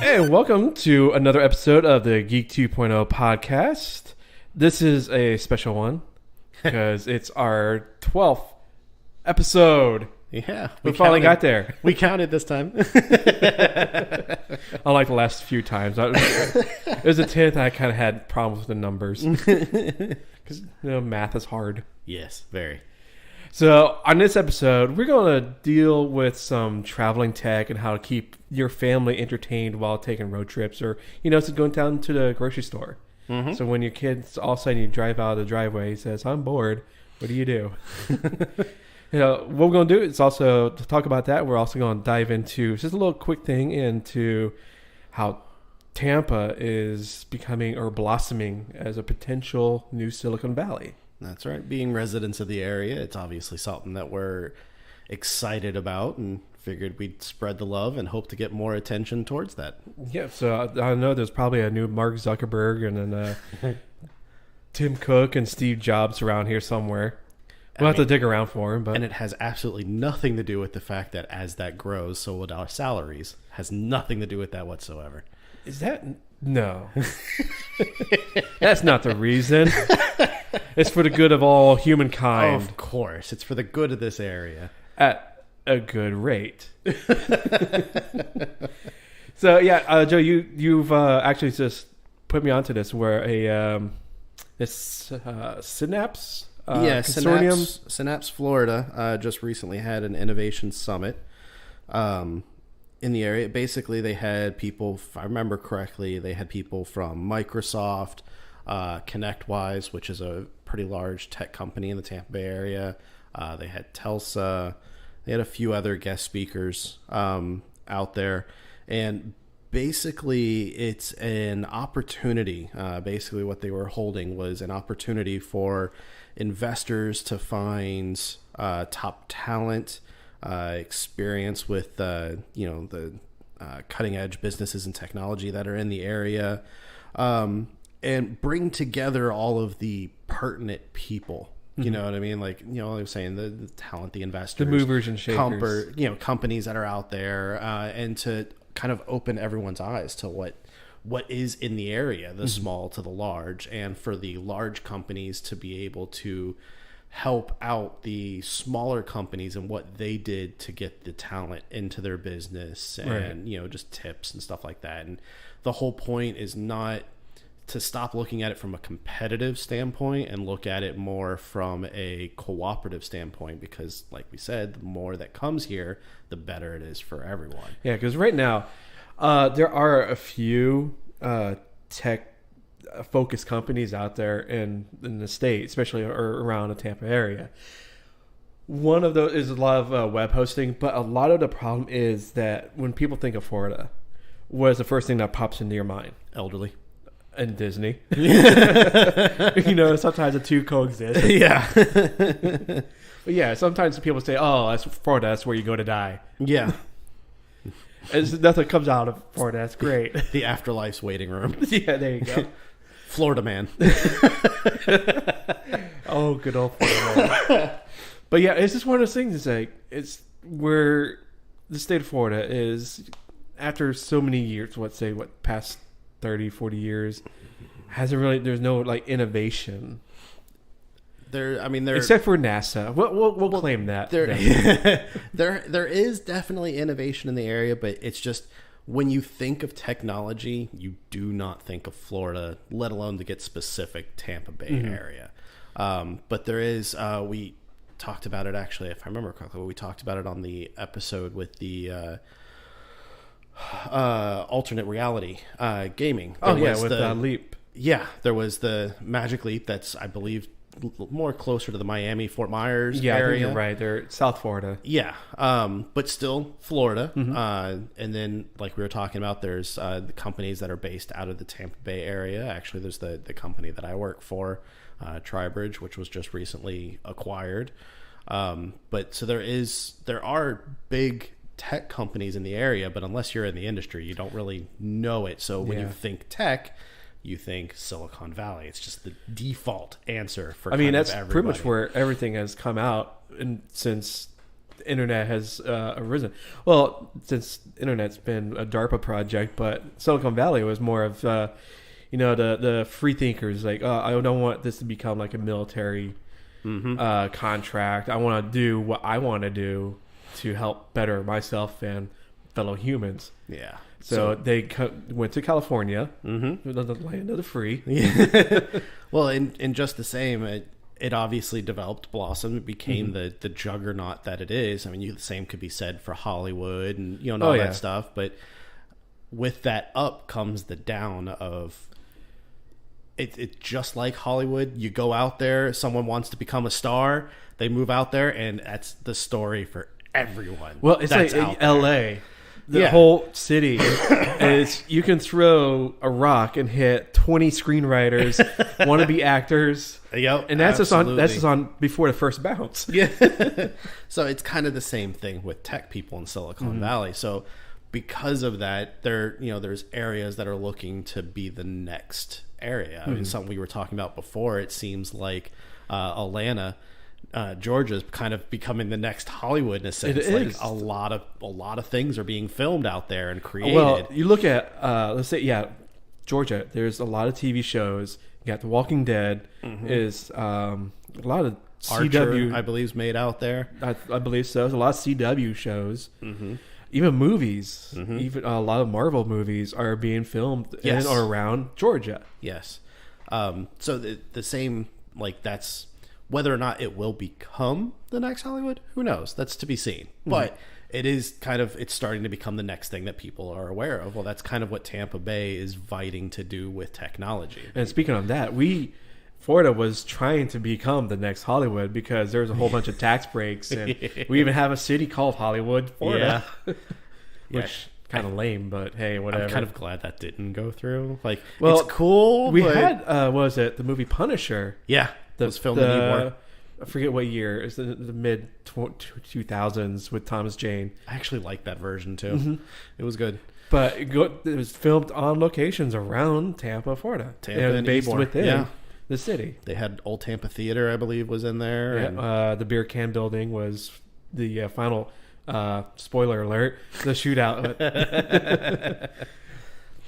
Hey, welcome to another episode of the Geek 2.0 podcast. This is a special one because it's our 12th episode. Yeah. We finally got there. We counted this time. Unlike the last few times. It was the 10th, I kind of had problems with the numbers. Because, math is hard. Yes, very. So, on this episode, we're going to deal with some traveling tech and how to keep your family entertained while taking road trips or, just going down to the grocery store. Mm-hmm. So, when your kids, all of a sudden, you drive out of the driveway, he says, I'm bored. What do you do? What we're going to do is also, to talk about that, we're also going to dive into just a little quick thing into how Tampa is becoming or blossoming as a potential new Silicon Valley. That's right. Being residents of the area, it's obviously something that we're excited about and figured we'd spread the love and hope to get more attention towards that. Yeah, so I know there's probably a new Mark Zuckerberg and then Tim Cook and Steve Jobs around here somewhere. We'll have to dig around for him. And it has absolutely nothing to do with the fact that as that grows, so will our salaries. Has nothing to do with that whatsoever. Is that... No. That's not the reason. It's for the good of all humankind. Of course. It's for the good of this area. At a good rate. So, yeah, Joe, you've actually just put me onto this where this Synapse Consortium. Synapse Florida just recently had an innovation summit. In the area, basically, they had people, if I remember correctly, they had people from Microsoft, ConnectWise, which is a pretty large tech company in the Tampa Bay area. They had Telsa. They had a few other guest speakers out there. And basically, it's an opportunity. Basically, what they were holding was an opportunity for investors to find top talent, experience with the cutting edge businesses and technology that are in the area, and bring together all of the pertinent people. You know what I mean? Like, I was saying the talent, the investors, the movers and shakers, companies that are out there, and to kind of open everyone's eyes to what is in the area, the small to the large, and for the large companies to be able to help out the smaller companies and what they did to get the talent into their business and, just tips and stuff like that. And the whole point is not to stop looking at it from a competitive standpoint and look at it more from a cooperative standpoint, because like we said, the more that comes here, the better it is for everyone. Yeah, because right now there are a few tech focused companies out there in the state, especially around the Tampa area. One of those is a lot of web hosting, but a lot of the problem is that when people think of Florida, what is the first thing that pops into your mind? Elderly. And Disney. Sometimes the two coexist. Yeah. But yeah, sometimes people say, oh, that's Florida, that's where you go to die. Yeah. Nothing comes out of Florida, that's great. The afterlife's waiting room. Yeah, there you go. Florida man. Oh, good old Florida man. But yeah, it's just one of those things. It's like, it's where the state of Florida is, after so many years, past 30, 40 years, there's no innovation. Except for NASA. We'll claim that. There is definitely innovation in the area, but it's just, when you think of technology, you do not think of Florida, let alone to get specific Tampa Bay area. But there is, we talked about it actually, if I remember correctly, we talked about it on the episode with the alternate reality gaming. With Leap. Yeah, there was the Magic Leap that's, I believe, more closer to the Miami, Fort Myers area. Yeah, I think you're right. They're South Florida. Yeah, but still Florida. And then, like we were talking about, there's the companies that are based out of the Tampa Bay area. Actually, there's the company that I work for, Tribridge, which was just recently acquired. But so there are big tech companies in the area, but unless you're in the industry, you don't really know it. So when you think tech, you think Silicon Valley. It's just the default answer for that's pretty much where everything has come out since the internet has arisen. Well, since internet's been a DARPA project, but Silicon Valley was more of the free thinkers. Like, I don't want this to become like a military contract. I want to do what I want to do to help better myself and fellow humans. Yeah. So they went to California, the land of the free. Yeah. Well, in just the same, it obviously developed, blossomed, it became the juggernaut that it is. I mean, the same could be said for Hollywood and all that stuff. But with that up comes the down of it. Just like Hollywood, you go out there, someone wants to become a star, they move out there, and that's the story for everyone. Well, it's that's like L.A. The whole city is, you can throw a rock and hit 20 screenwriters, wannabe actors. Yep, and that's just on before the first bounce. Yeah. So it's kind of the same thing with tech people in Silicon Valley. So because of that, there's areas that are looking to be the next area. I mean, something we were talking about before. It seems like Atlanta, Georgia is kind of becoming the next Hollywood in a sense. It is. A lot of things are being filmed out there and created. Well, you look at let's say Georgia. There's a lot of TV shows. You got The Walking Dead. Is a lot of Archer, CW. I believe, is made out there. I believe so. There's a lot of CW shows. Even movies. Even a lot of Marvel movies are being filmed in or around Georgia. Yes. So the same, like, that's whether or not it will become the next Hollywood, who knows? That's to be seen. But it is it's starting to become the next thing that people are aware of. Well, that's kind of what Tampa Bay is fighting to do with technology. And speaking of that, Florida was trying to become the next Hollywood because there's a whole bunch of tax breaks, and we even have a city called Hollywood, Florida, which kind of lame, but hey, whatever. I'm kind of glad that didn't go through. Like, well, it's cool. We had what was it, the movie Punisher? Yeah, it was filmed in Ybor. I forget what year. It's the mid 2000s with Thomas Jane. I actually liked that version too. It was good. But it was filmed on locations around Tampa, Florida. Tampa and based Ybor. within the city. They had Old Tampa Theater, I believe, was in there. Yeah, and the beer can building was the final, spoiler alert, the shootout.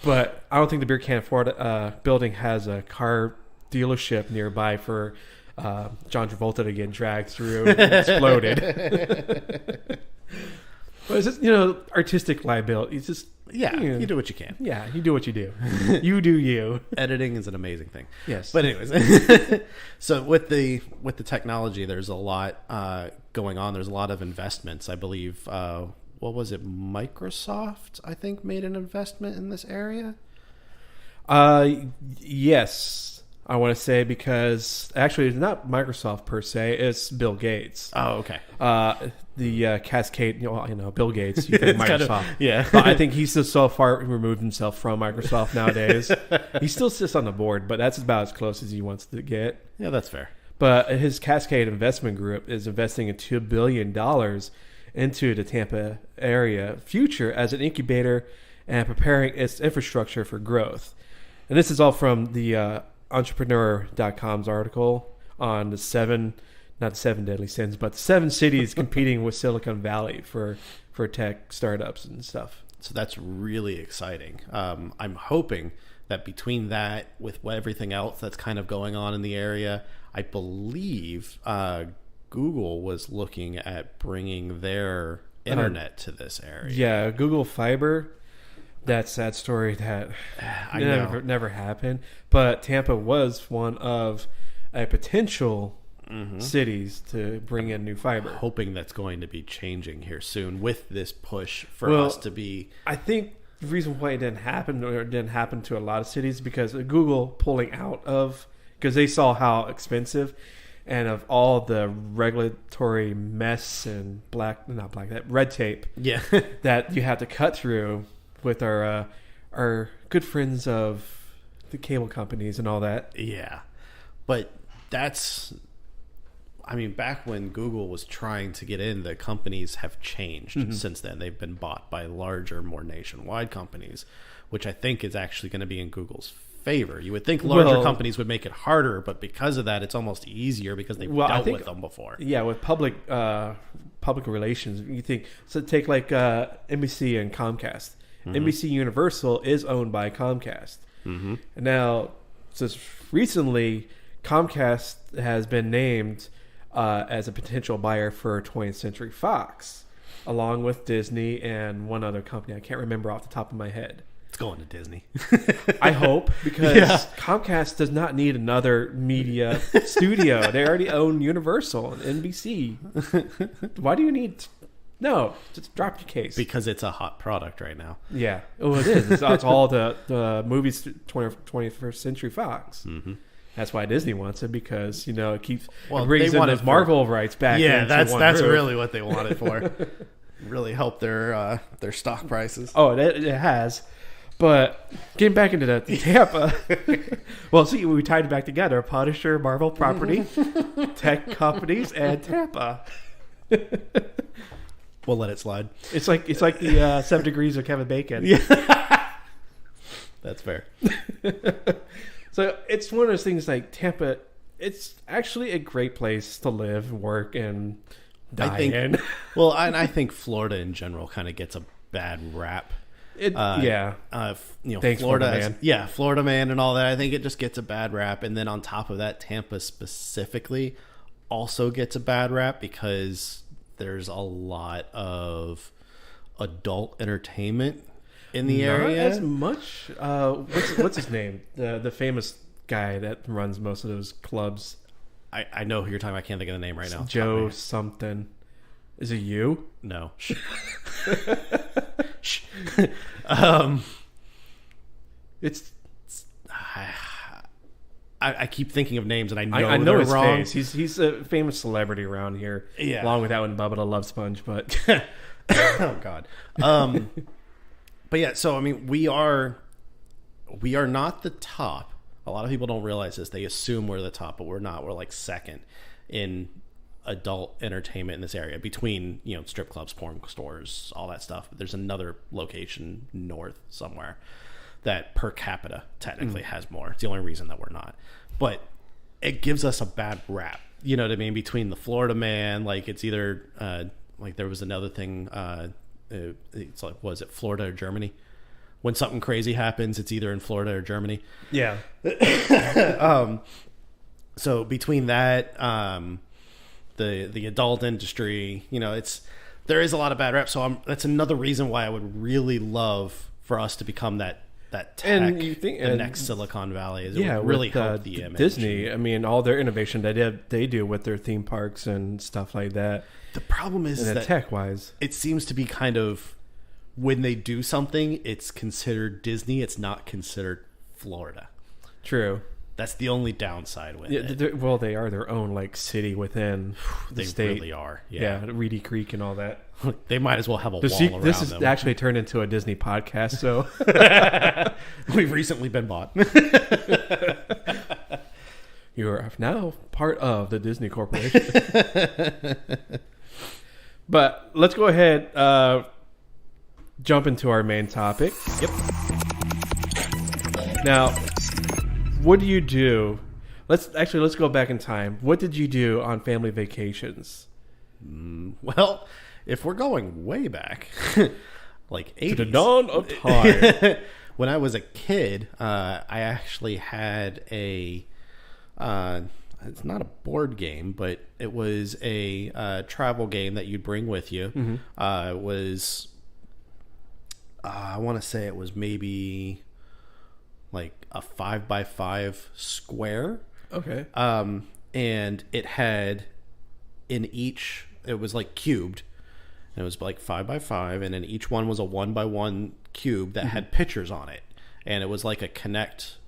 But I don't think the beer can Florida building has a car dealership nearby for John Travolta to get dragged through and exploded. But it's just, artistic liability. It's just, you do what you can. Yeah, you do what you do. You do you. Editing is an amazing thing. Yes. But anyways, so with the technology, there's a lot going on. There's a lot of investments. I believe, what was it? Microsoft, I think, made an investment in this area. Yes. I want to say, because actually it's not Microsoft per se, it's Bill Gates. Oh, okay. The Cascade, Bill Gates, you think Microsoft. Yeah. But I think he's just so far removed himself from Microsoft nowadays. He still sits on the board, but that's about as close as he wants to get. Yeah, that's fair. But his Cascade Investment Group is investing in $2 billion into the Tampa area future as an incubator and preparing its infrastructure for growth. And this is all from the entrepreneur.com's article on the seven deadly sins, but 7 cities competing with Silicon Valley for tech startups and stuff. So that's really exciting. I'm hoping that between that, with everything else that's kind of going on in the area, I believe Google was looking at bringing their internet to this area. Yeah, Google Fiber. That sad story that never happened. But Tampa was one of a potential cities to bring in new fiber. I'm hoping that's going to be changing here soon with this push for us to be. I think the reason why it didn't happen to a lot of cities because of Google pulling out of, because they saw how expensive and of all the regulatory mess and red tape that you have to cut through with our good friends of the cable companies and all that. Yeah. But that's, I mean, back when Google was trying to get in, the companies have changed since then. They've been bought by larger, more nationwide companies, which I think is actually going to be in Google's favor. You would think larger companies would make it harder, but because of that, it's almost easier because they've dealt with them before. Yeah, with public relations, you think so. Take like NBC and Comcast. NBC Universal is owned by Comcast. And now, just recently, Comcast has been named as a potential buyer for 20th Century Fox, along with Disney and one other company. I can't remember off the top of my head. It's going to Disney. I hope, because Comcast does not need another media studio. They already own Universal and NBC. Why do you need... No, just drop your case. Because it's a hot product right now. Yeah. Oh, it is. It's all the movies 21st Century Fox. That's why Disney wants it, because, it keeps... it brings in those Marvel rights back. Yeah, that's really what they want it for. Really help their stock prices. Oh, it has. But getting back into the Tampa, well, see, we tied it back together: Punisher, Marvel property, tech companies, and Tampa. We'll let it slide. It's like the 7 Degrees of Kevin Bacon. Yeah, that's fair. So it's one of those things like Tampa. It's actually a great place to live, work, and die in. Well, and I think Florida in general kind of gets a bad rap. Thanks, Florida, Florida man and all that. I think it just gets a bad rap, and then on top of that, Tampa specifically also gets a bad rap because there's a lot of adult entertainment in the area. Not as much. What's his name? The famous guy that runs most of those clubs. I know who you're talking about. I can't think of the name right now. Joe something. Is it you? No. It's I keep thinking of names and I know his wrong. Face. He's a famous celebrity around here. Yeah. Along with that one, Bubba the Love Sponge, but oh god. But yeah, so I mean, we are not the top. A lot of people don't realize this. They assume we're the top, but we're not. We're like second in adult entertainment in this area, between strip clubs, porn stores, all that stuff. But there's another location north somewhere that per capita technically has more. It's the only reason that we're not, but it gives us a bad rap. You know what I mean? Between the Florida man, like it's either like there was another thing. It's like, was it Florida or Germany? When something crazy happens, it's either in Florida or Germany. Yeah. So between that, the adult industry, there is a lot of bad rap. So that's another reason why I would really love for us to become that tech, and you think the next Silicon Valley. It would really help the image. Disney, I mean, all their innovation they do with their theme parks and stuff like that. The problem is that tech-wise, it seems to be kind of, when they do something, it's considered Disney. It's not considered Florida. True. That's the only downside with it. Well, they are their own like city within the state. They really are. Yeah, Reedy Creek and all that. They might as well have a wall around them. This is actually turned into a Disney podcast, so we've recently been bought. You are now part of the Disney Corporation. But let's go ahead, jump into our main topic. Yep. Now, what do you do? Let's go back in time. What did you do on family vacations? Well, if we're going way back, like 80s. To the dawn of time. When I was a kid, I actually had a... it's not a board game, but it was a travel game that you'd bring with you. It was... I want to say it was maybe like a 5x5 square. Okay. And it had in each, it was like cubed. And it was like 5x5, and then each one was a 1x1 cube that had pictures on it. And it was like a Connect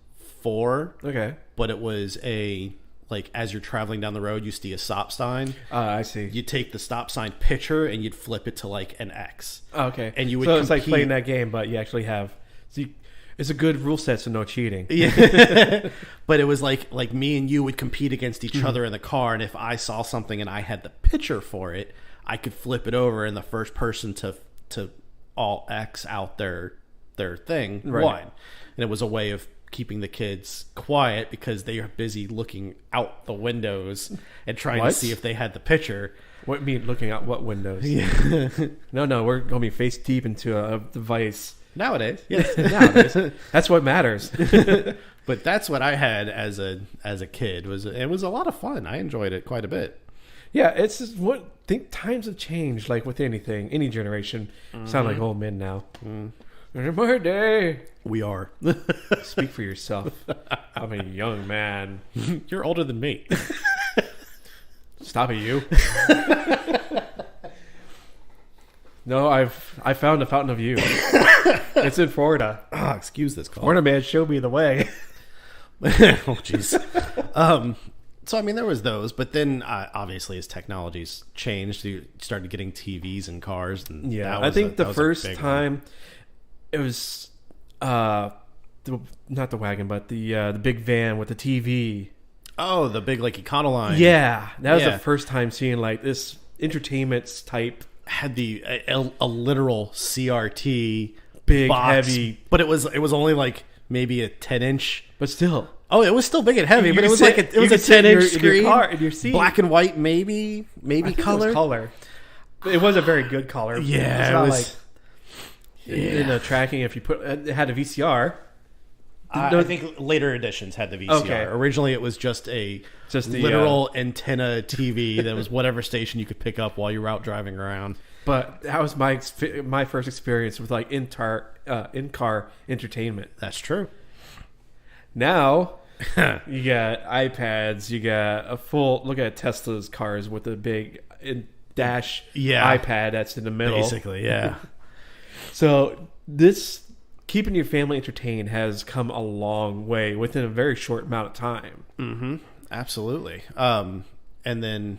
4. Okay. But it was a, like, as you're traveling down the road, you see a stop sign. I see. You take the stop sign picture and you'd flip it to like an X. Okay. And you would it's like playing that game, but you actually have... it's a good rule set, so no cheating. Yeah. But it was like me and you would compete against each other in the car, and if I saw something and I had the picture for it, I could flip it over, and the first person to all X out their thing won. And it was a way of keeping the kids quiet because they are busy looking out the windows and trying to see if they had the picture. What mean looking out what windows? Yeah. No, we're gonna be face deep into a device Nowadays, yes. nowadays. That's what matters. But that's what I had as a kid. It was a lot of fun. I enjoyed it quite a bit. Yeah, it's just think times have changed. Like with anything, any generation. Sound like old men now. In my day, We are. speak for yourself. I'm a young man. You're older than me. Stop it, you. No, I found a fountain of youth. It's in Florida. Excuse this call. Florida man showed me the way. Oh, jeez. So, I mean, there was those, but then obviously as technology's changed, you started getting TVs in cars. And Yeah, I think the first time it was not the wagon, but the big van with the TV. Oh, the big like Econoline. Yeah, that was the first time seeing like this entertainment type. Had a literal CRT Big, box, heavy, but it was only like maybe a 10-inch. but still. Oh, it was still big and heavy, but it was sit- like you a could sit 10-inch in your screen, car, in your seat. black and white, maybe I think color. It was color. It was a very good color. Yeah, it's it not was. like in the tracking. If you it had a VCR. I think later editions had the VCR. Okay. Originally, it was just the literal antenna TV that was whatever station you could pick up while you were out driving around. But that was my first experience with like in-car entertainment. That's true. Now you got iPads. You got a full look at Tesla's cars with a big dash iPad that's in the middle. Basically, yeah. So this keeping your family entertained has come a long way within a very short amount of time. Mm-hmm. Absolutely. And then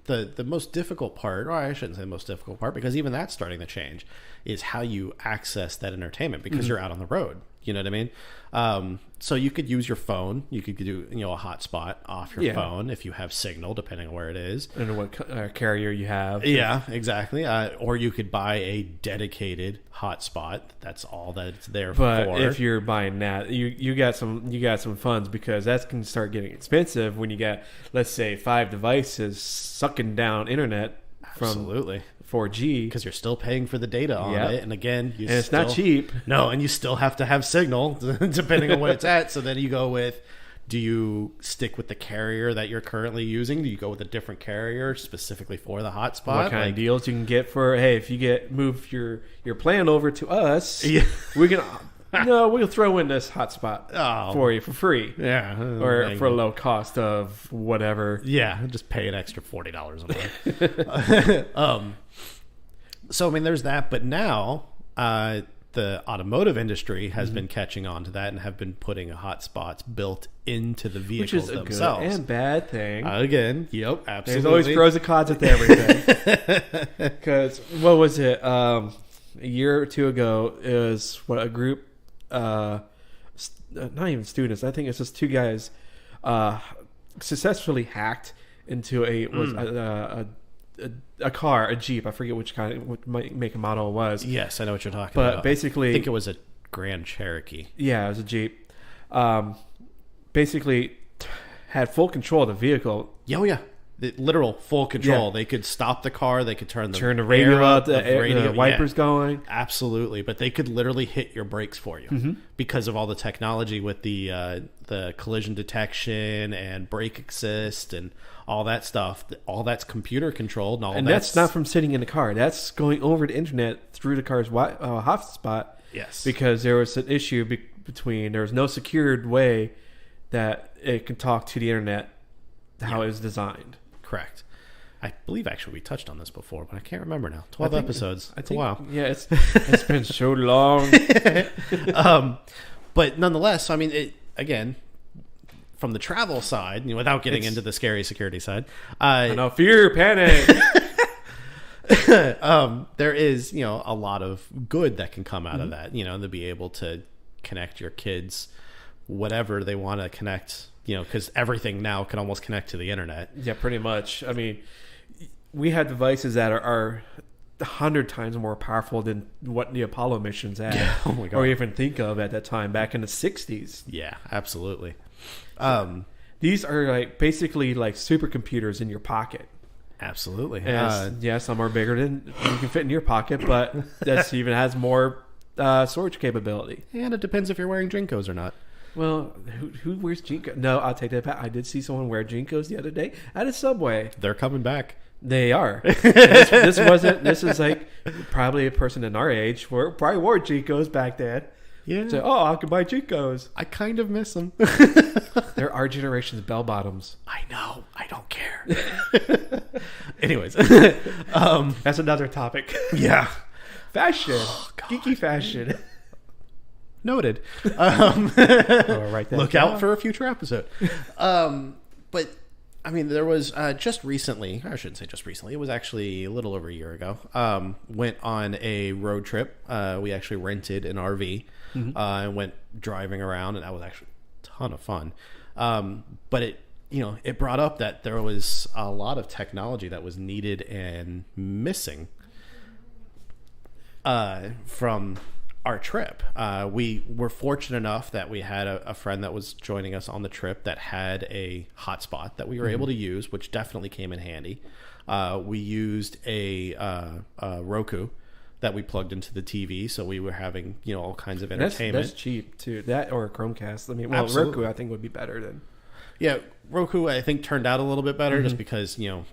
the most difficult part, or I shouldn't say the most difficult part, because even that's starting to change, is how you access that entertainment because you're out on the road. You know what I mean? So you could use your phone. You could do a hotspot off your phone if you have signal, depending on where it is. I don't know what carrier you have. Yeah, exactly. Or you could buy a dedicated hotspot. That's all that it's there for. But if you're buying that, you got some funds, because that's going to start getting expensive when you got, let's say, 5 devices sucking down internet from Absolutely. 4G, because you're still paying for the data on it, and again, it's not cheap. No, and you still have to have signal depending on what it's at. So then you go with: do you stick with the carrier that you're currently using? Do you go with a different carrier specifically for the hotspot? What kind of deals you can get for? Hey, if you move your plan over to us, Yeah. we can. We'll throw in this hotspot for you for free. Yeah, Or for a low cost of whatever. Yeah, just pay an extra $40 a month. So I mean, there's that, but now the automotive industry has been catching on to that and have been putting hotspots built into the vehicles Which is themselves. a good and bad thing. Again, yep, absolutely. There's always pros and cons with everything. Because what was it? A year or two ago, it was a group. Not even students. I think it's just 2 guys successfully hacked into a car, a Jeep. I forget what make and model it was. Yes, I know what you're talking about. But basically, I think it was a Grand Cherokee. Yeah, it was a Jeep. Basically, had full control of the vehicle. Oh yeah, literal full control. Yeah. They could stop the car. They could turn the radio out, the wipers going. Absolutely, but they could literally hit your brakes for you because of all the technology with the collision detection and brake assist and all that stuff. All that's computer controlled, and that's not from sitting in the car. That's going over the internet through the car's hotspot. Yes, because there was an issue between there was no secured way that it can talk to the internet how it was designed. Correct. I believe actually we touched on this before, but I can't remember now. 12 episodes. I think, wow. Yeah, it's been so long. But nonetheless, I mean, again, from the travel side, without getting into the scary security side, no fear, panic. There is, a lot of good that can come out of that, to be able to connect your kids, whatever they want to connect, because everything now can almost connect to the internet. Yeah, pretty much. I mean, we have devices that are 100 times more powerful than what the Apollo missions had, Oh my God. or even think of at that time back in the 60s. Yeah, absolutely. These are like basically like supercomputers in your pocket. Absolutely. Yeah, some are bigger than you can fit in your pocket, but that even has more storage capability. And it depends if you're wearing Jinkos or not. Well, who wears Jinkos? No, I'll take that back. I did see someone wear Jinkos the other day at a Subway. They're coming back. They are. This wasn't. This is like probably a person in our age who probably wore Jinkos back then. Yeah. So, I can buy Jinkos. I kind of miss them. They're our generation's bell bottoms. I know. I don't care. Anyways. That's another topic. Yeah. Fashion. Oh, Geeky fashion. Noted. Right Look out for a future episode. But I mean, there was just recently, I shouldn't say just recently, it was actually a little over a year ago, went on a road trip. We actually rented an RV and went driving around, and that was actually a ton of fun. But it brought up that there was a lot of technology that was needed and missing from our trip. We were fortunate enough that we had a friend that was joining us on the trip that had a hotspot that we were able to use, which definitely came in handy. We used a Roku that we plugged into the TV, so we were having all kinds of entertainment. That's cheap too. That or a Chromecast. I mean, well, Absolutely. Roku I think would be better than. Yeah, Roku I think turned out a little bit better just because you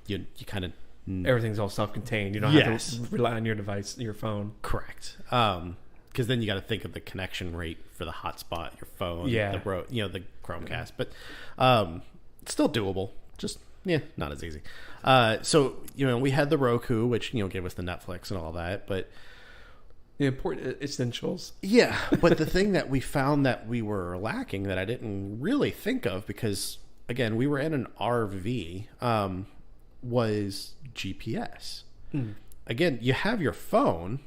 kind of Everything's all self-contained. You don't have to rely on your device, your phone. correct. Because then you got to think of the connection rate for the hotspot, your phone, the Chromecast, but still doable. Just not as easy. So we had the Roku, which gave us the Netflix and all that, but The important essentials. yeah. But the thing that we found that we were lacking that I didn't really think of, because again we were in an RV, was GPS. Again, you have your phone.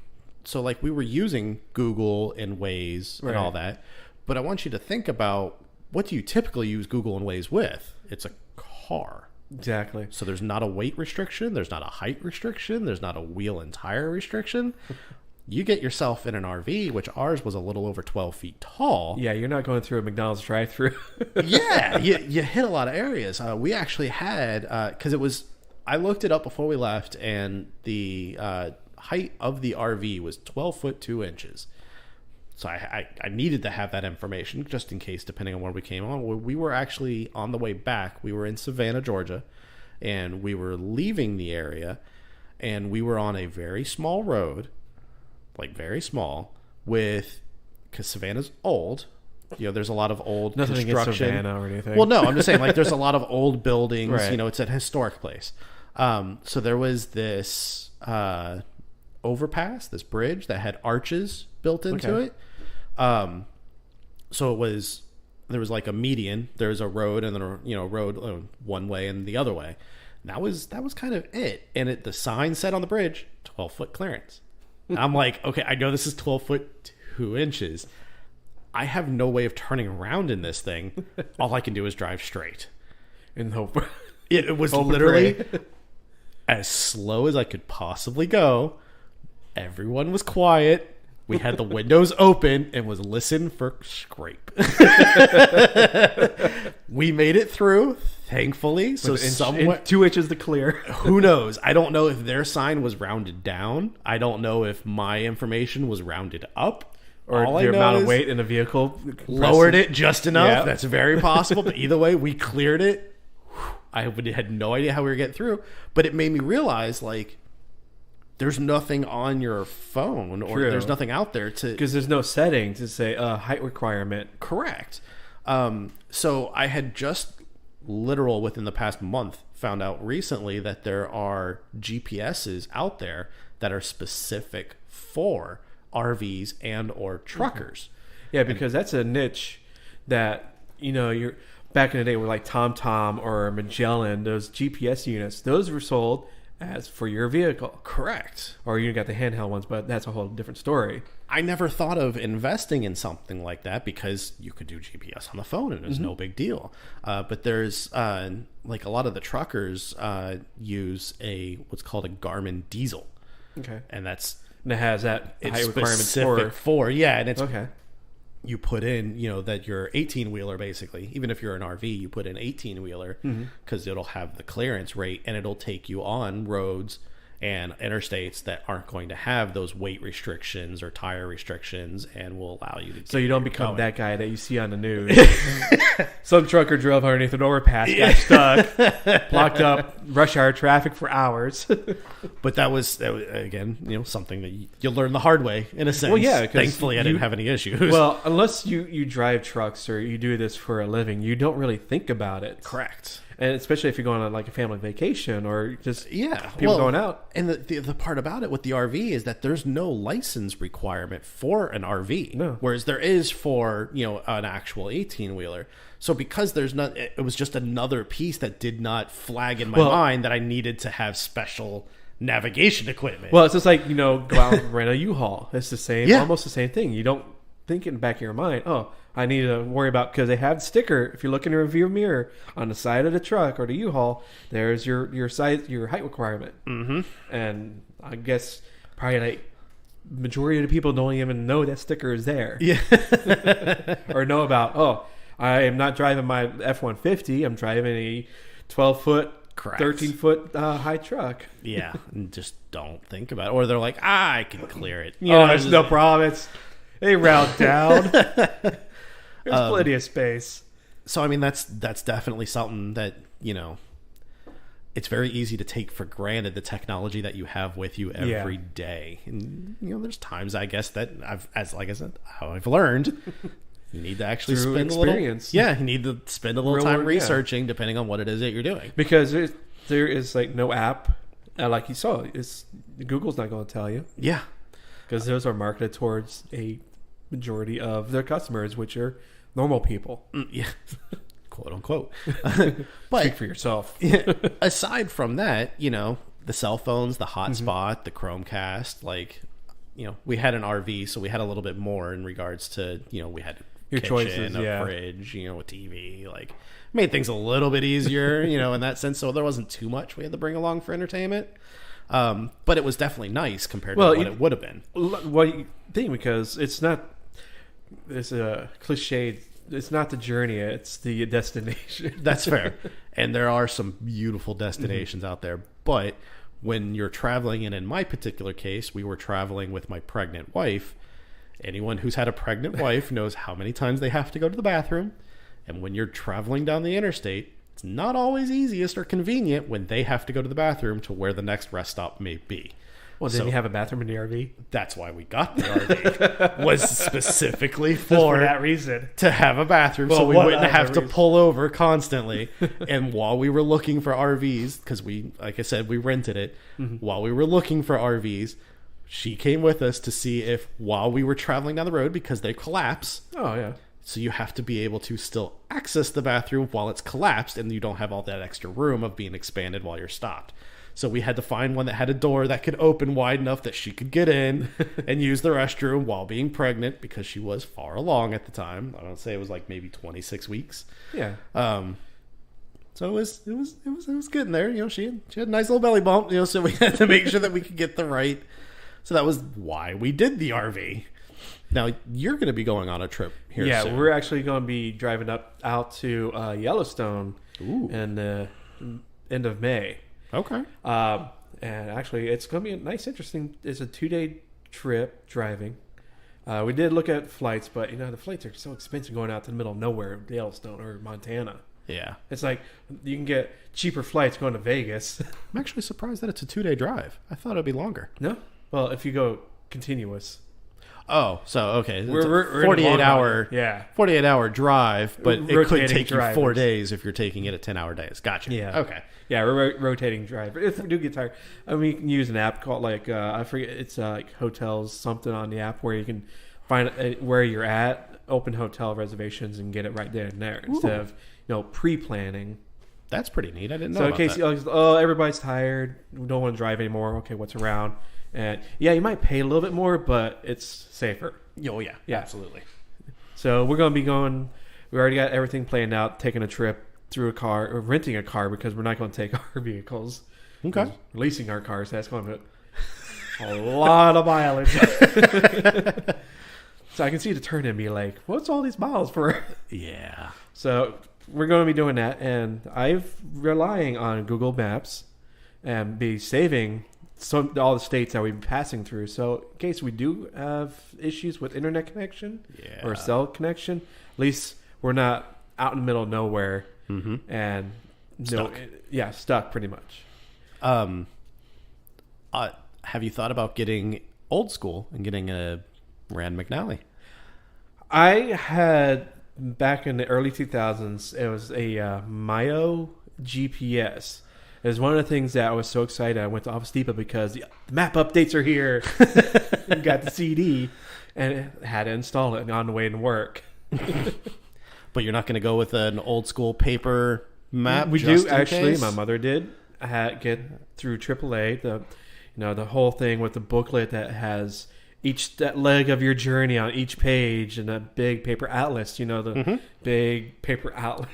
So, like, we were using Google and Waze and all that. But I want you to think about, what do you typically use Google and Waze with? It's a car. Exactly. So there's not a weight restriction. There's not a height restriction. There's not a wheel and tire restriction. You get yourself in an RV, which ours was a little over 12 feet tall. Yeah, you're not going through a McDonald's drive-thru. Yeah, you hit a lot of areas. We actually had, because it was, I looked it up before we left, and the height of the RV was 12 foot 2 inches. So I needed to have that information just in case, depending on where we came on. We were actually on the way back. We were in Savannah, Georgia, and we were leaving the area, and we were on a very small road, like very small, because Savannah's old. There's a lot of old Nothing construction. against Savannah or anything. Well, no, I'm just saying, like, there's a lot of old buildings. Right. It's a historic place. So there was this overpass, this bridge that had arches built into it. So there was like a median. There's a road, and then a road one way and the other way. And that was kind of it. And the sign said on the bridge, 12-foot clearance. And I'm like, okay, I know this is 12 foot 2 inches. I have no way of turning around in this thing. All I can do is drive straight. And hope. It was literally as slow as I could possibly go. Everyone was quiet. We had the windows open and was listening for scrape. We made it through, thankfully. So somewhat 2 inches to clear. Who knows? I don't know if their sign was rounded down. I don't know if my information was rounded up. Or All I the know amount of is weight in the vehicle. lowered it just enough. Yeah. That's very possible. But either way, we cleared it. I had no idea how we were getting through. But it made me realize, like, there's nothing on your phone, or True. there's nothing out there to... Because there's no setting to say height requirement. Correct. So I had just within the past month found out recently that there are GPSs out there that are specific for RVs and or truckers. Yeah, because that's a niche that, you're back in the day with like TomTom or Magellan, those GPS units, those were sold as for your vehicle. Correct. Or you got the handheld ones, but that's a whole different story. I never thought of investing in something like that because you could do GPS on the phone and it's no big deal. But there's like a lot of the truckers use what's called a Garmin diesel. Okay. And that's And it has that it's height requirement specific for and it's okay. you put in, that your 18-wheeler basically, even if you're an RV, you put in 18-wheeler because it'll have the clearance rate and it'll take you on roads and interstates that aren't going to have those weight restrictions or tire restrictions and will allow you to So you don't become that guy that you see on the news. Some trucker drove underneath an overpass, got stuck, blocked up rush hour traffic for hours. But that was again, something that you learn the hard way in a sense. Well, yeah, thankfully I didn't have any issues. Well, unless you drive trucks or you do this for a living, you don't really think about it. Correct. And especially if you're going on like a family vacation or just people going out. And the part about it with the RV is that there's no license requirement for an RV. No. Whereas there is for, an actual 18-wheeler. So because there's not, it was just another piece that did not flag in my mind that I needed to have special navigation equipment. Well, it's just like, go out and rent a U-Haul. It's the same, almost the same thing. You don't think in the back of your mind, I need to worry about, because they have the sticker. If you look in the rearview mirror on the side of the truck or the U-Haul, there's your size, your height requirement. Mm-hmm. And I guess probably like majority of the people don't even know that sticker is there. Yeah. Or know about, I am not driving my F-150. I'm driving a 12-foot, 13-foot high truck. Yeah, and just don't think about it. Or they're like, I can clear it. There's no problem. They route down. There's plenty of space. So, I mean, that's definitely something that, it's very easy to take for granted, the technology that you have with you every day. And, there's times, I guess, that I've learned, you need to actually spend experience. You need to spend a little time researching, depending on what it is that you're doing. Because there is like no app, like you saw, Google's not going to tell you. Yeah. Because those are marketed towards a majority of their customers, which are normal people. Yeah. Quote unquote. But speak for yourself. Aside from that, the cell phones, the hotspot, the Chromecast, we had an RV, so we had a little bit more in regards to, we had your kitchen, choices, a fridge, a TV, made things a little bit easier, in that sense. So there wasn't too much we had to bring along for entertainment. But it was definitely nice compared to what it would have been. Well, you think, because it's a cliche. It's not the journey; it's the destination. That's fair. And there are some beautiful destinations out there. But when you're traveling, and in my particular case, we were traveling with my pregnant wife. Anyone who's had a pregnant wife knows how many times they have to go to the bathroom. And when you're traveling down the interstate, it's not always easiest or convenient when they have to go to the bathroom to where the next rest stop may be. Well, did you have a bathroom in the RV? That's why we got the RV. Was specifically for that reason. To have a bathroom, so we wouldn't have to pull over constantly. And while we were looking for RVs, because like I said, we rented it. Mm-hmm. While we were looking for RVs, she came with us to see if, while we were traveling down the road, because they collapse. Oh, yeah. So you have to be able to still access the bathroom while it's collapsed, and you don't have all that extra room of being expanded while you're stopped. So we had to find one that had a door that could open wide enough that she could get in and use the restroom while being pregnant, because she was far along at the time. I don't say it was like maybe 26 weeks. Yeah. So it was getting there. She had a nice little belly bump. So we had to make sure that we could get the right. So that was why we did the RV. Now you're going to be going on a trip here. Yeah, soon. We're actually going to be driving out to Yellowstone in the end of May. Okay. And actually, it's going to be a nice, interesting. It's a 2-day trip driving. We did look at flights, but the flights are so expensive going out to the middle of nowhere, Yellowstone or Montana. Yeah. It's like you can get cheaper flights going to Vegas. I'm actually surprised that it's a 2-day drive. I thought it'd be longer. No? Well, if you go continuous. Oh, so okay. We're 48 hour drive, but it could take you 4 days if you're taking it at 10-hour days. Gotcha. Yeah. Okay. Yeah, we're rotating driver. If we do get tired, we can use an app called I forget, it's like hotels something on the app where you can find where you're at, open hotel reservations, and get it right there and there instead of pre-planning. That's pretty neat. I didn't know. So in case everybody's tired, we don't want to drive anymore. Okay, what's around? And you might pay a little bit more, but it's safer. Oh yeah, absolutely. So we're going to be going. We already got everything planned out. Taking a trip through a car, or renting a car, because we're not going to take our vehicles. Okay. Leasing our cars. That's going to A lot of mileage. So I can see the turn and be like, what's all these miles for? Yeah. So we're going to be doing that, and I'm relying on Google Maps and be saving all the states that we've been passing through. So in case we do have issues with internet connection or cell connection, at least we're not out in the middle of nowhere and stuck. Stuck pretty much. Have you thought about getting old school and getting a Rand McNally? I had, back in the early 2000s, it was a Mayo GPS. It was one of the things that I was so excited. I went to Office Depot because the map updates are here. You got the CD and it had to install it on the way to work. But you're not going to go with an old school paper map? We do, actually. My mother did. I had get through AAA, the whole thing with the booklet that has that leg of your journey on each page, and a big paper atlas, big paper atlas.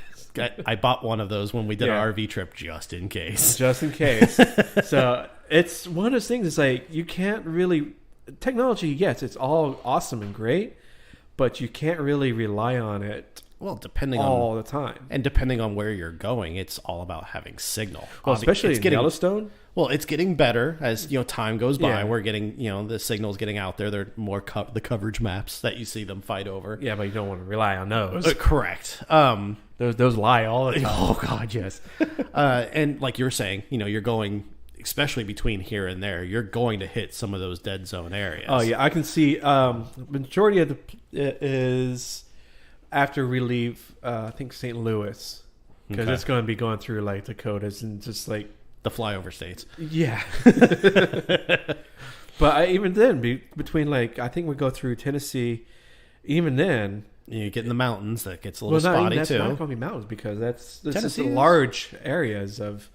I bought one of those when we did our RV trip just in case. Just in case. So it's one of those things, it's like you can't really... Technology, yes, it's all awesome and great, but you can't really rely on it all the time. And depending on where you're going, it's all about having signal. Well, especially in Yellowstone. Well, it's getting better as time goes by. We're getting, the signal's getting out there. They're more the coverage maps that you see them fight over. Yeah, but you don't want to rely on those. Correct. Those lie all the time. Oh God, yes. And like you were saying, you're going, especially between here and there, you're going to hit some of those dead zone areas. Oh yeah, I can see. Majority of it is after we leave. I think St. Louis, because it's going to be going through like Dakotas and just like the flyover states. Yeah. But even then, between I think we go through Tennessee. Even then, you get in the mountains. That gets a little spotty that's too. Not going to be mountains because that's just large areas of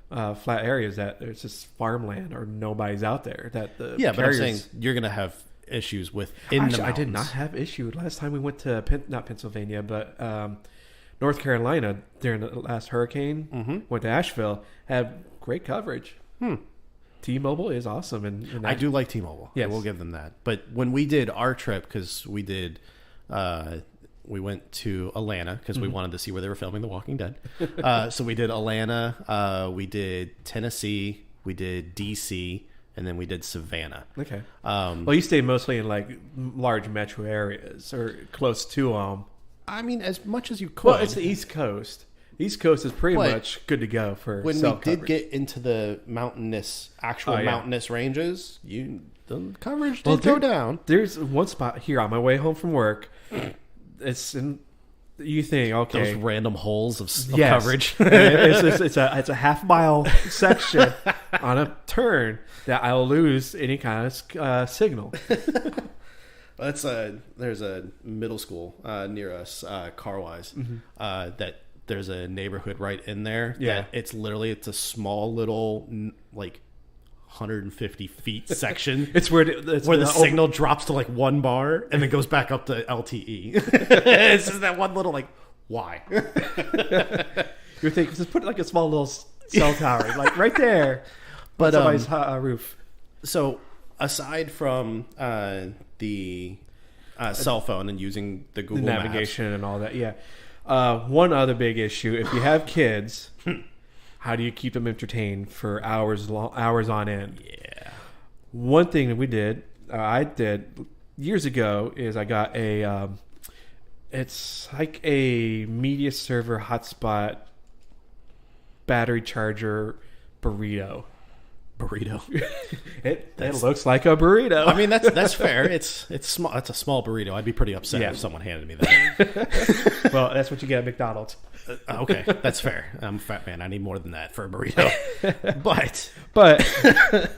flat areas that there's just farmland or nobody's out there. But I'm saying you're going to have issues with the mountains. I did not have issue last time we went to not Pennsylvania, but North Carolina during the last hurricane. Went to Asheville, had great coverage. T-Mobile is awesome, and I do like T-Mobile. Yes. I will give them that. But when we did our trip, because we went to Atlanta because we wanted to see where they were filming The Walking Dead. So we did Atlanta, we did Tennessee, we did DC, and then we did Savannah. Okay. Well, you stayed mostly in large metro areas or close to them. I mean, as much as you could. Well, it's the East Coast. East Coast is pretty much good to go for when cell we coverage. did get into the mountainous ranges, the coverage did go down. There's one spot here on my way home from work. It's in. You think those random holes of coverage? It's a half-mile section on a turn that I'll lose any kind of signal. There's a middle school near us, Carwise, that there's a neighborhood right in there. Yeah, it's a small little 150 feet section. It's where the signal drops to 1 bar and then goes back up to LTE. It's just that one little why? You're thinking just put a small little cell tower right there, but somebody's roof. So aside from the cell phone and using the Google navigation Maps, and all that, one other big issue: if you have kids, how do you keep them entertained for hours on end? Yeah. One thing that I did years ago is I got a it's like a media server hotspot battery charger burrito. It looks like a burrito. I mean, that's fair. It's small. It's a small burrito. I'd be pretty upset if someone handed me that. Well, that's what you get at McDonald's. Okay, that's fair. I'm a fat man. I need more than that for a burrito. But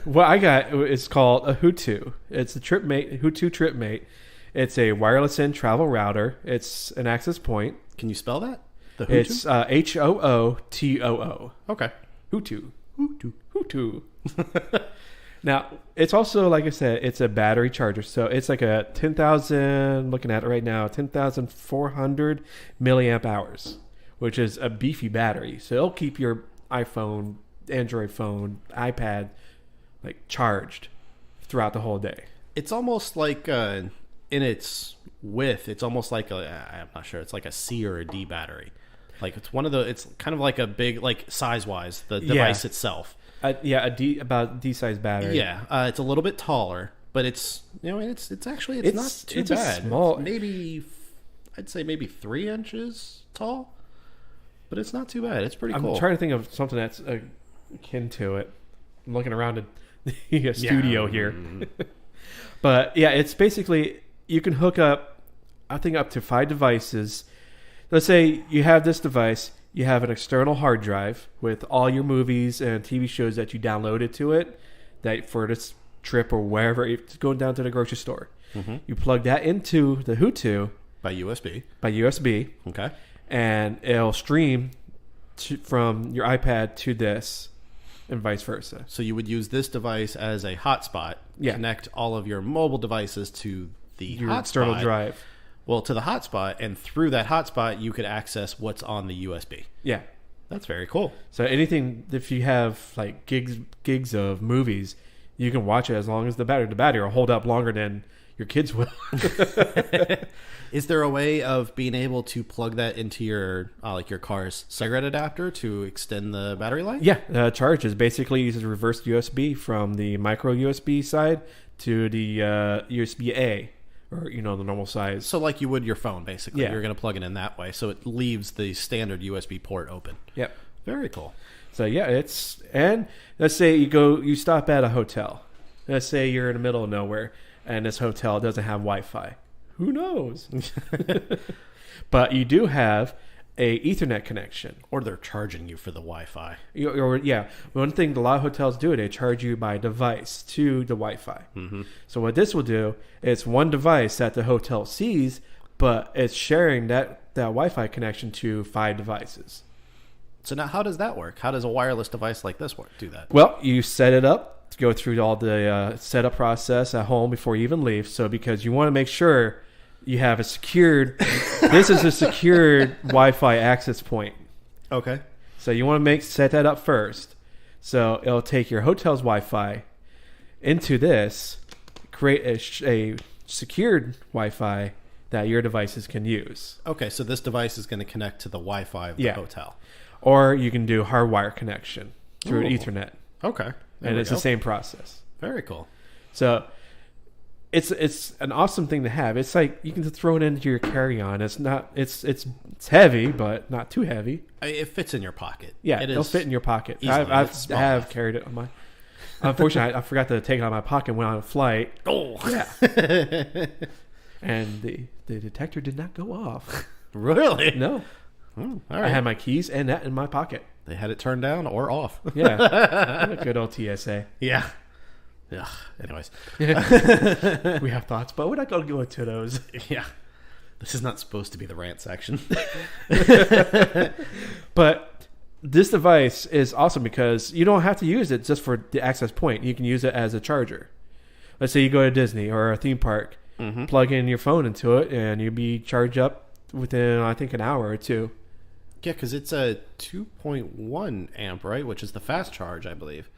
what I got is called a Hutu. It's a Hutu TripMate. It's a wireless in travel router. It's an access point. Can you spell that? The Hutu? It's HOOTOO. Okay. Hutu. Now, it's also, like I said, it's a battery charger. So it's like a 10,000, looking at it right now, 10,400 milliamp hours, which is a beefy battery. So it'll keep your iPhone, Android phone, iPad, charged throughout the whole day. It's almost like in its width, it's almost like I'm not sure. It's like a C or a D battery. Like it's it's kind of like a big, like size wise, the device itself. About D-size battery. Yeah, it's a little bit taller, but it's it's actually not too bad. Small, I'd say maybe 3 inches tall, but it's not too bad. It's pretty cool. I'm trying to think of something that's akin to it. I'm looking around the studio here. But yeah, it's basically, you can hook up, I think, up to 5 devices. Let's say you have this device, you have an external hard drive with all your movies and TV shows that you downloaded to it, that for this trip or wherever, it's going down to the grocery store. Mm-hmm. You plug that into the Hutu by USB. Okay. And it'll stream from your iPad to this and vice versa. So you would use this device as a hotspot, connect all of your mobile devices to your external drive. Well, to the hotspot, and through that hotspot, you could access what's on the USB. Yeah. That's very cool. So anything, if you have like gigs of movies, you can watch it as long as the battery will hold up longer than your kids will. Is there a way of being able to plug that into your your car's cigarette adapter to extend the battery life? Yeah, charges basically uses reverse USB from the micro USB side to the USB A, or the normal size. So like you would your phone, basically. Yeah. You're going to plug it in that way, so it leaves the standard USB port open. Yep. Very cool. So yeah, and let's say you stop at a hotel. Let's say you're in the middle of nowhere and this hotel doesn't have Wi-Fi. Who knows? But you do have a Ethernet connection. Or they're charging you for the Wi-Fi. One thing a lot of hotels do, they charge you by device to the Wi-Fi. Mm-hmm. So what this will do, it's one device that the hotel sees, but it's sharing that Wi-Fi connection to 5 devices. So now how does that work? How does a wireless device like this do that? Well, you set it up to go through all the setup process at home before you even leave. So because you want to make sure you have a secured, this is a secured Wi-Fi access point. Okay. So you want to set that up first. So it'll take your hotel's Wi-Fi into this, create a secured Wi-Fi that your devices can use. Okay, so this device is going to connect to the Wi-Fi of the hotel. Or you can do hardwire connection through an Ethernet. Okay. And it's the same process. Very cool. So it's an awesome thing to have. It's like you can just throw it into your carry-on. It's heavy, but not too heavy. It fits in your pocket. Yeah, it'll fit in your pocket. I have carried it on my... Unfortunately, I forgot to take it out of my pocket when on a flight. Oh. Yeah. And the detector did not go off. Really? No. Oh, all right. I had my keys and that in my pocket. They had it turned down or off. Yeah. Good old TSA. Yeah. Yeah. Anyways. We have thoughts, but we're not going to go into those. Yeah. This is not supposed to be the rant section. But this device is awesome because you don't have to use it just for the access point. You can use it as a charger. Let's say you go to Disney or a theme park, plug in your phone into it, and you'll be charged up within, I think, an hour or 2. Yeah, because it's a 2.1 amp, right? Which is the fast charge, I believe.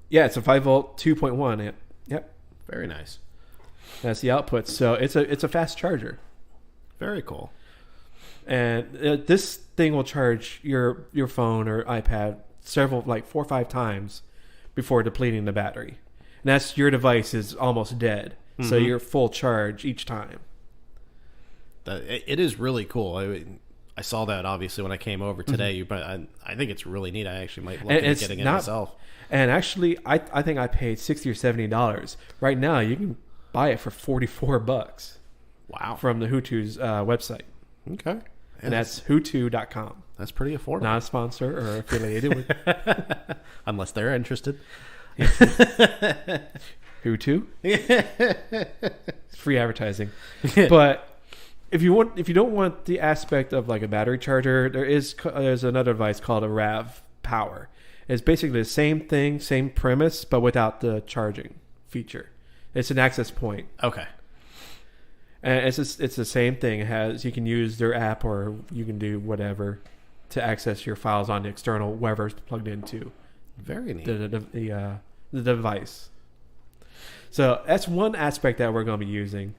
Yeah, it's a 5-volt 2.1 amp. Yep. Very nice. That's the output. So it's a fast charger. Very cool. And this thing will charge your phone or iPad 4 or 5 times before depleting the battery. And that's your device is almost dead. Mm-hmm. So you're full charge each time. It is really cool. I saw that obviously when I came over today, but I think it's really neat. I actually might look at getting it myself. And actually, I think I paid $60 or $70. Right now, you can buy it for $44. Wow! From the Hutu's website. Okay, and that's Hutu.com. That's pretty affordable. Not a sponsor or affiliated with, unless they're interested. Hutu. It's free advertising, but. If you don't want the aspect of like a battery charger, there's another device called a RAV Power. It's basically the same thing, same premise, but without the charging feature. It's an access point. Okay. And it's the same thing. You can use their app or you can do whatever to access your files on the external wherever it's plugged into. Very neat. The device. So that's one aspect that we're going to be using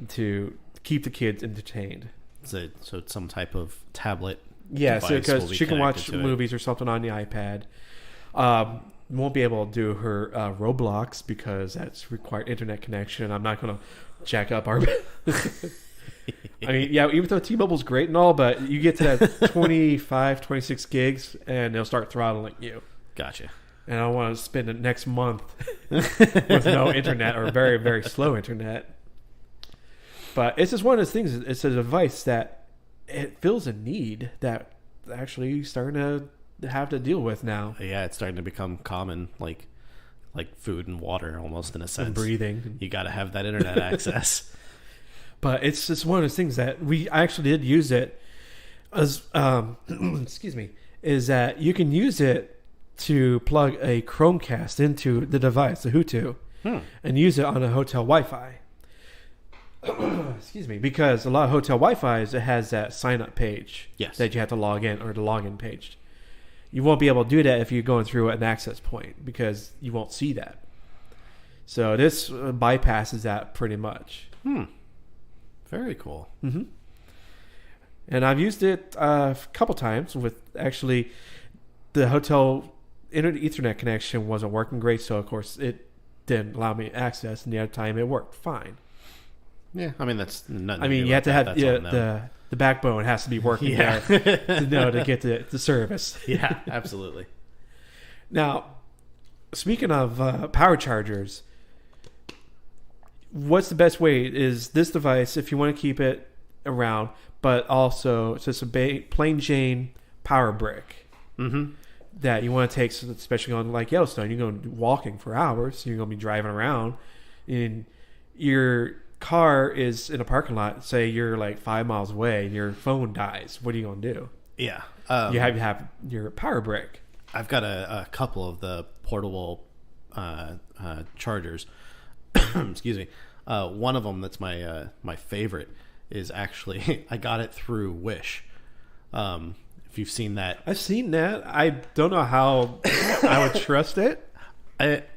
to keep the kids entertained. So it's some type of tablet. Yeah, so because she can watch to movies or something on the iPad. Won't be able to do her Roblox because that's required internet connection. I'm not going to jack up our... I mean, yeah, even though T-Mobile's great and all, but you get to that 25, 26 gigs, and they'll start throttling you. Gotcha. And I want to spend the next month with no internet or very, very slow internet. But it's just one of those things. It's a device that it fills a need that actually starting to have to deal with now. Yeah, it's starting to become common, like food and water, almost in a sense. And breathing. You got to have that internet access. But it's just one of those things that I actually did use it as, excuse me, is that you can use it to plug a Chromecast into the device, the Hutu, and use it on a hotel Wi-Fi. Excuse me, because a lot of hotel Wi-Fi's, it has that sign-up page that you have to log in, or the login page. You won't be able to do that if you're going through an access point because you won't see that. So this bypasses that pretty much. Very cool. Mm-hmm. And I've used it a couple times with actually the hotel Ethernet connection wasn't working great, so of course it didn't allow me access, and the other time it worked fine. Yeah, I mean that's nothing. I mean, you have to have the backbone has to be working there to get the service. Yeah, absolutely. Now, speaking of power chargers, what's the best way is this device if you want to keep it around, but also it's just a plain Jane power brick that you want to take, especially on like Yellowstone. You're going to be walking for hours, so you're going to be driving around, and your car is in a parking lot. Say you're like 5 miles away, and your phone dies. What are you going to do? Yeah, you have your power brick. I've got a couple of the portable chargers. Excuse me. One of them that's my favorite is actually I got it through Wish. If you've seen that, I've seen that. I don't know how I would trust it.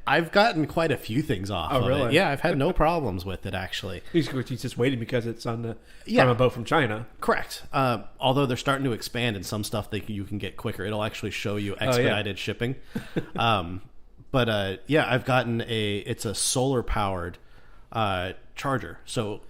I've gotten quite a few things off of really? it. Yeah, I've had no problems with it actually. He's just waiting because it's on from a boat from China. Correct. Although they're starting to expand in some stuff that you can get quicker. It'll actually show you expedited shipping. But yeah, I've gotten it's a solar powered charger. So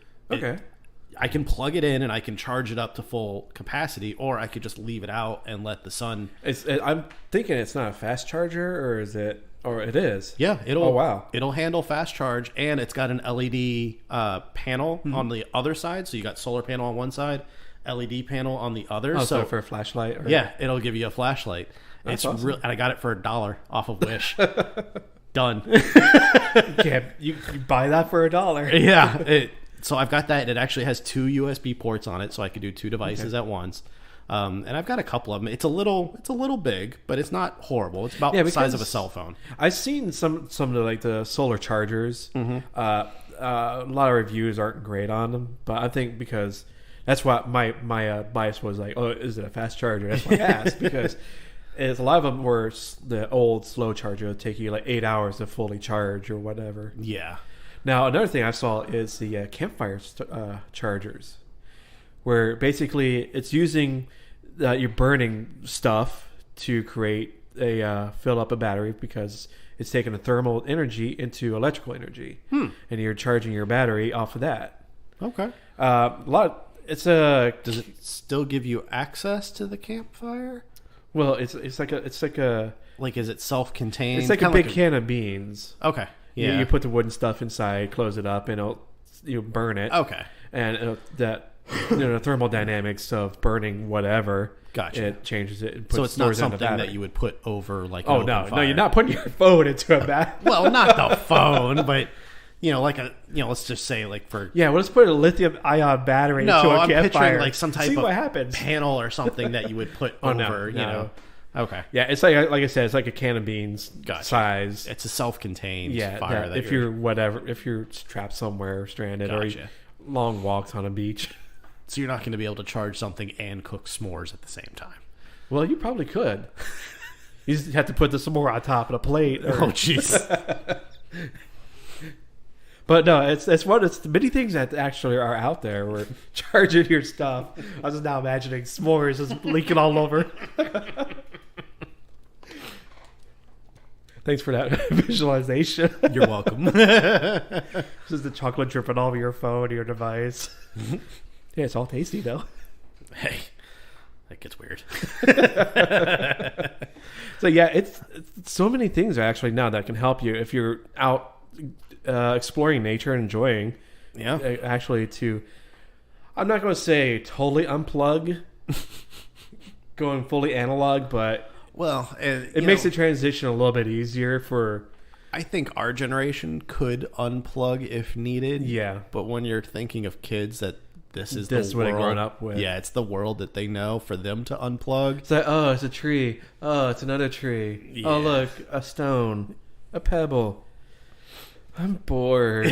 I can plug it in and I can charge it up to full capacity, or I could just leave it out and let the sun. I'm thinking it's not a fast charger, or is it? Or it is. Yeah. Wow. It'll handle fast charge, and it's got an LED panel on the other side. So you got solar panel on one side, LED panel on the other. Oh, so for a flashlight? Yeah, it'll give you a flashlight. It's awesome. And I got it for $1 off of Wish. Done. You buy that for $1. Yeah. So I've got that. It actually has 2 USB ports on it, so I can do 2 devices at once. And I've got a couple of them. It's a little big, but it's not horrible. It's about the size of a cell phone. I've seen some of the solar chargers. A lot of reviews aren't great on them, but I think because that's what my bias was like. Oh, is it a fast charger? That's why I asked because a lot of them were the old slow charger would take you like 8 hours to fully charge or whatever. Yeah. Now another thing I saw is the campfire chargers, where basically it's using you're burning stuff to create fill up a battery because it's taking a thermal energy into electrical energy, and you're charging your battery off of that. Okay. Does it still give you access to the campfire? Well, it's like a is it self-contained? It's like a big can of beans. Okay. Yeah. You put the wooden stuff inside, close it up, and you'll burn it. Okay. And that thermodynamics of burning whatever. Gotcha. It changes it. And so it's not something that you would put over like. Oh no, you're not putting your phone into a bat. Well, not the phone, but let's just say let's put a lithium ion battery into a campfire. I'm picturing like some type See of what happens. Panel or something that you would put over. No. Okay. Yeah, it's like I said, it's like a can of beans size. It's a self-contained fire. If you're trapped somewhere, stranded, or long walks on a beach. So you're not going to be able to charge something and cook s'mores at the same time. Well, you probably could. You just have to put the s'more on top of a plate. Oh, jeez. But no, it's the many things that actually are out there. We're charging your stuff. I was just now imagining s'mores just leaking all over. Thanks for that visualization. You're welcome. Just the chocolate dripping all over your phone, your device. Yeah, it's all tasty though. Hey, that gets weird. So yeah, it's so many things actually now that can help you if you're out exploring nature and enjoying. Yeah. Actually, I'm not going to say totally unplug, going fully analog, but well, it makes the transition a little bit easier for. I think our generation could unplug if needed. Yeah, but when you're thinking of kids that this is what world they've grown up with. Yeah, it's the world that they know. For them to unplug, it's like, oh, it's a tree. Oh, it's another tree. Yeah. Oh, look, a stone, a pebble. I'm bored.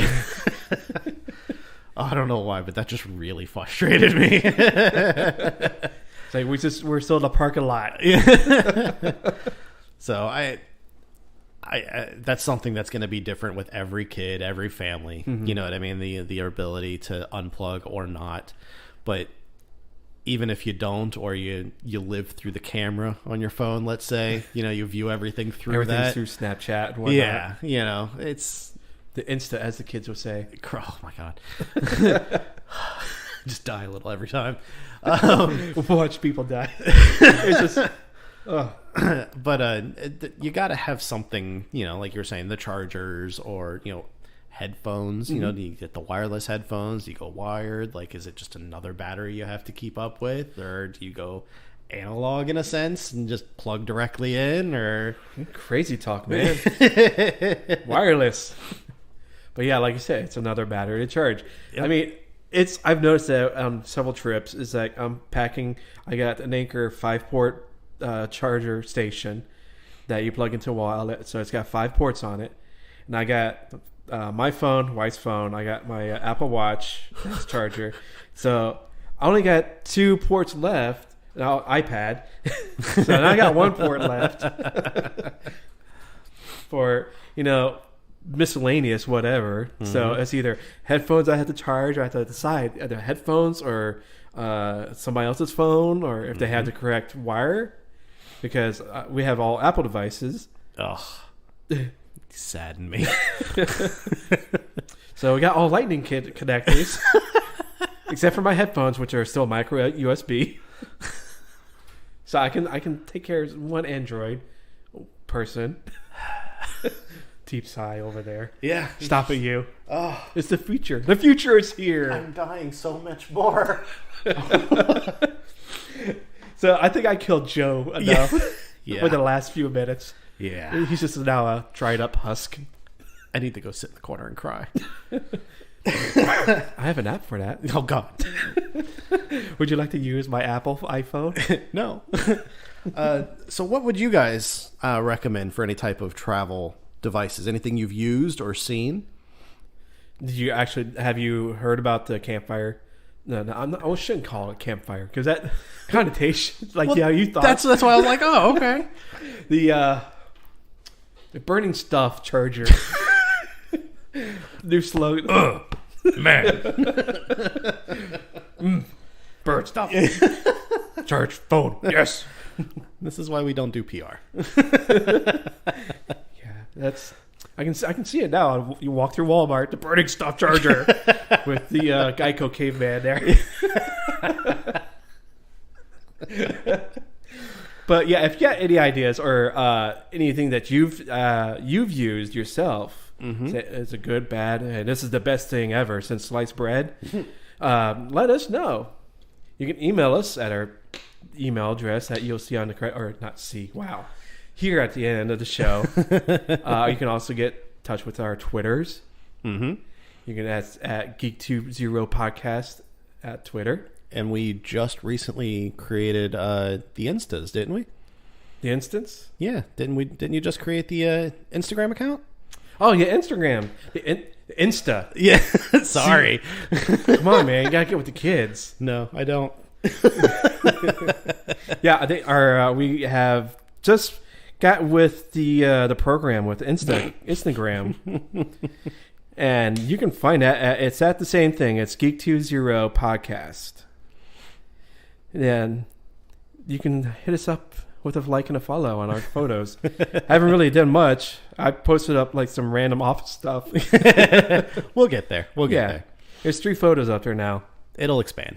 I don't know why, but that just really frustrated me. It's like we're still in the parking lot. So I that's something that's going to be different with every kid, every family. Mm-hmm. You know what I mean? The ability to unplug or not. But even if you don't, or you live through the camera on your phone, let's say, you view everything through that. Through Snapchat and whatnot. Yeah, it's the Insta, as the kids would say. Oh my God. Just die a little every time. Watch people die. It's just... But you got to have something, like you were saying, the chargers or, headphones. Mm-hmm. Do you get the wireless headphones? Do you go wired? Like, is it just another battery you have to keep up with? Or do you go analog in a sense and just plug directly in? Or crazy talk, man. Wireless. But yeah, like you said, it's another battery to charge. Yep. I mean, I've noticed that on several trips is like I got an Anchor 5-port charger station that you plug into a wall outlet, so it's got 5 ports on it, and I got my phone, wife's phone, I got my Apple Watch charger, so I only got 2 ports left. Now iPad, so now I got 1 port left for miscellaneous whatever. Mm-hmm. So it's either headphones I have to charge, or I have to decide either headphones or somebody else's phone, or if they have the correct wire. Because we have all Apple devices. Oh, sadden me. So we got all Lightning connectors, except for my headphones, which are still micro USB. So I can take care of one Android person. Deep sigh over there. Yeah. Stop it, you. Oh, it's the future. The future is here. I'm dying so much more. So I think I killed Joe enough with the last few minutes. Yeah. He's just now a dried up husk. I need to go sit in the corner and cry. I have an app for that. Oh, God. Would you like to use my Apple iPhone? No. So what would you guys recommend for any type of travel devices? Anything you've used or seen? Have you heard about the campfire? No, I shouldn't call it campfire because that connotation, you thought. That's why I was like, oh, okay. The burning stuff charger. New slogan. Man. Burn stuff. Charge phone. Yes. This is why we don't do PR. Yeah, I can see it now. You walk through Walmart, the burning stuff charger with the Geico caveman there. But yeah, if you got any ideas or anything that you've used yourself, mm-hmm. It's a good, bad, and this is the best thing ever since sliced bread. Let us know. You can email us at our email address that you'll see on here at the end of the show. You can also get in touch with our Twitters. Mm-hmm. You can ask at Geek20 Podcast at Twitter. And we just recently created the Instas, didn't we? The Instance? Yeah. Didn't you just create the Instagram account? Oh, yeah, Instagram. The Insta. Yeah. Sorry. Come on, man. You got to get with the kids. No, I don't. Yeah, I think we have just got with the program with Instagram, And you can find that. It's at the same thing. It's Geek20 Podcast. And you can hit us up with a like and a follow on our photos. I haven't really done much. I posted up like some random office stuff. We'll get there. We'll get there. There's 3 photos up there now. It'll expand.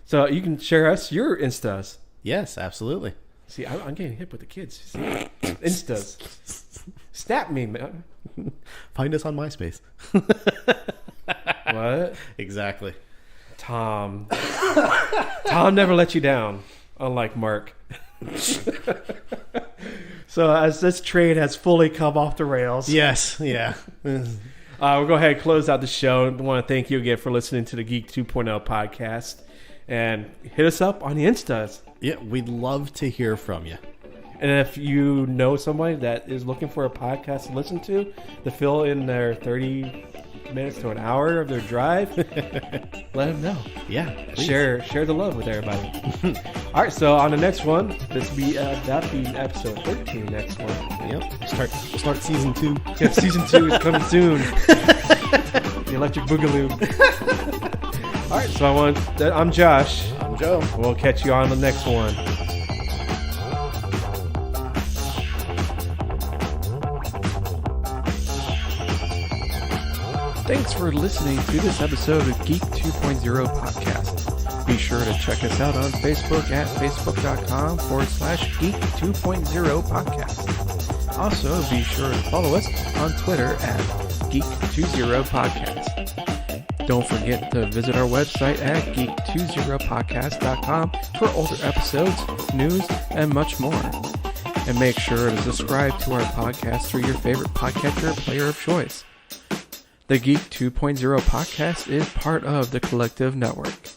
So you can share us your Instas. Yes, absolutely. See, I'm getting hip with the kids. See? Instas. Snap me, man. Find us on MySpace. What? Exactly. Tom never let you down, unlike Mark. So as this train has fully come off the rails. Yes, yeah. We'll go ahead and close out the show. I want to thank you again for listening to the Geek 2.0 podcast. And hit us up on the Instas. Yeah, we'd love to hear from you. And if you know somebody that is looking for a podcast to listen to fill in their 30 minutes to an hour of their drive, let them know. Yeah, please. Share the love with everybody. All right, so on the next one, that'll be episode 13 next one. Yep. We'll start season 2. Yeah, season 2 is coming soon. The Electric Boogaloo. All right, so I'm Josh. I'm Joe. We'll catch you on the next one. Thanks for listening to this episode of Geek 2.0 Podcast. Be sure to check us out on Facebook at facebook.com/Geek 2.0 Podcast. Also, be sure to follow us on Twitter at Geek 20 Podcast. Don't forget to visit our website at geek20podcast.com for older episodes, news, and much more. And make sure to subscribe to our podcast through your favorite podcatcher player of choice. The Geek 2.0 podcast is part of the Collective Network.